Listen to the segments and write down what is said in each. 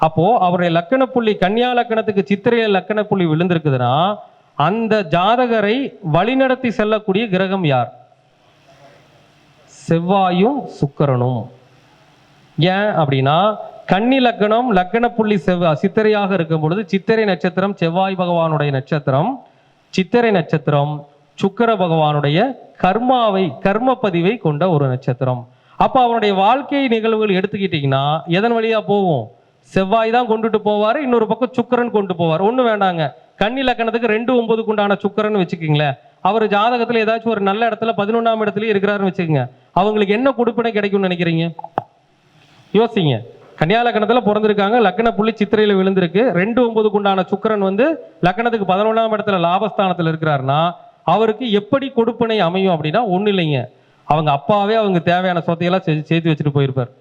அப்போ அவருடைய லக்கண புள்ளி கன்னியா லக்கணத்துக்கு சித்திரை லக்கண புள்ளி விழுந்திருக்குதுன்னா அந்த ஜாதகரை வழிநடத்தி செல்லக்கூடிய கிரகம் யார்? செவ்வாயும் சுக்கிரனும். ஏன் அப்படின்னா கன்னி லக்கணம் லக்கண புள்ளி சித்திரையாக இருக்கும் பொழுது சித்திரை நட்சத்திரம் செவ்வாய் பகவானுடைய நட்சத்திரம், சித்திரை நட்சத்திரம் சுக்கிர பகவானுடைய கர்ம பதிவை கொண்ட ஒரு நட்சத்திரம். அப்ப அவனுடைய வாழ்க்கை நிகழ்வுகள் எடுத்துக்கிட்டீங்கன்னா எதன் வழியா போவோம்? செவ்வாய் தான் கொண்டுட்டு போவாரு, இன்னொரு பக்கம் சுக்கிரன் கொண்டு போவார். ஒண்ணு வேண்டாங்க, கன்னி லக்கணத்துக்கு 2-9 உண்டான சுக்கிரன் வச்சுக்கீங்களேன். அவர் ஜாதகத்துல ஏதாச்சும் ஒரு நல்ல இடத்துல 11ஆம் இடத்துல இருக்கிறாருன்னு வச்சுக்கோங்க, அவங்களுக்கு என்ன கொடுப்பினை கிடைக்கும்னு நினைக்கிறீங்க? யோசிங்க. கன்னியா லக்கணத்துல பிறந்திருக்காங்க, லக்கண புள்ளி சித்திரையில விழுந்திருக்கு, 2-9 உண்டான சுக்கிரன் வந்து லக்கணத்துக்கு 11ஆம் இடத்துல லாபஸ்தானத்துல இருக்கிறாருன்னா அவருக்கு எப்படி கொடுப்பினை அமையும் அப்படின்னா ஒண்ணு இல்லைங்க, அவங்க அப்பாவே அவங்க தேவையான சொத்தையெல்லாம் சேர்த்து வச்சுட்டு போயிருப்பார்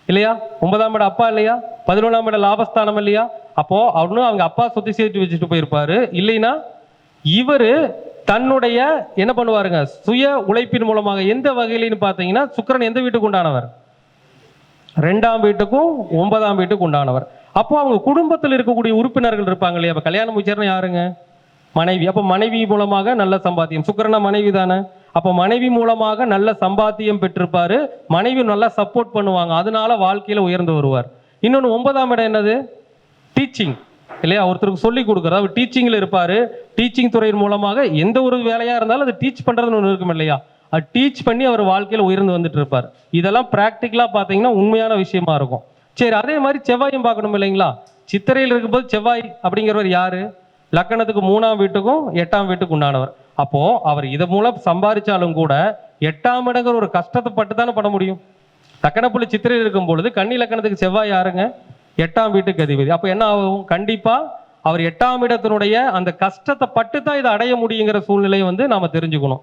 இல்லையா? 9ஆம் இடம் அப்பா இல்லையா? 11ஆம் இடம் லாபஸ்தானம் இல்லையா? அப்போ அவனு அவங்க அப்பா சொத்தை சேர்த்து வச்சுட்டு போயிருப்பாரு. இல்லைன்னா இவரு தன்னுடைய என்ன பண்ணுவாருங்க, சுய உழைப்பின் மூலமாக எந்த வகையிலன்னு பார்த்தீங்கன்னா சுக்கிரன் எந்த வீட்டுக்கு உண்டானவர்? 2ஆம் வீட்டுக்கும் 9ஆம் வீட்டுக்கு உண்டானவர். அப்போ அவங்க குடும்பத்தில் இருக்கக்கூடிய உறுப்பினர்கள் இருப்பாங்க இல்லையா? அப்ப கல்யாணம் முடிச்சாருன்னா யாருங்க? மனைவி. அப்ப மனைவி மூலமாக நல்ல சம்பாத்தியம். சுக்கிரனா மனைவி தானே. அப்ப மனைவி மூலமாக நல்ல சம்பாத்தியம் பெற்றிருப்பாரு, மனைவி நல்லா சப்போர்ட் பண்ணுவாங்க, அதனால வாழ்க்கையில உயர்ந்து வருவார். இன்னொன்னு 9ஆம் இடம் என்னது? டீச்சிங் இல்லையா? ஒருத்தருக்கு சொல்லி கொடுக்குறது, அவர் டீச்சிங்ல இருப்பாரு. டீச்சிங் துறையின் மூலமாக எந்த ஒரு வேலையா இருந்தாலும் அது டீச் பண்றதுன்னு ஒன்று இருக்கும் இல்லையா? அது டீச் பண்ணி அவர் வாழ்க்கையில உயர்ந்து வந்துட்டு இருப்பார். இதெல்லாம் பிராக்டிக்கலா பாத்தீங்கன்னா உண்மையான விஷயமா இருக்கும். சரி, அதே மாதிரி செவ்வாயும் பார்க்கணும் இல்லைங்களா? சித்திரையில் இருக்கும்போது செவ்வாய் அப்படிங்கிறவர் யாரு? லக்கணத்துக்கு 3ஆம் வீட்டுக்கும் 8ஆம் வீட்டுக்கு உண்டானவர். அப்போ அவர் இதை மூலம் சம்பாதிச்சாலும் கூட 8ஆம் இடங்கிற ஒரு கஷ்டத்தை பட்டு தானே பண்ண முடியும். லக்கணப்புள்ளி சித்திரையில் இருக்கும் பொழுது கன்னி லக்கணத்துக்கு செவ்வாய் யாருங்க? 8ஆம் வீட்டுக்கு அதிபதி. அப்ப என்ன ஆகும்? கண்டிப்பா அவர் 8ஆம் இடத்தினுடைய அந்த கஷ்டத்தை பட்டு தான் இதை அடைய முடியுங்கிற சூழ்நிலையை வந்து நாம தெரிஞ்சுக்கணும்.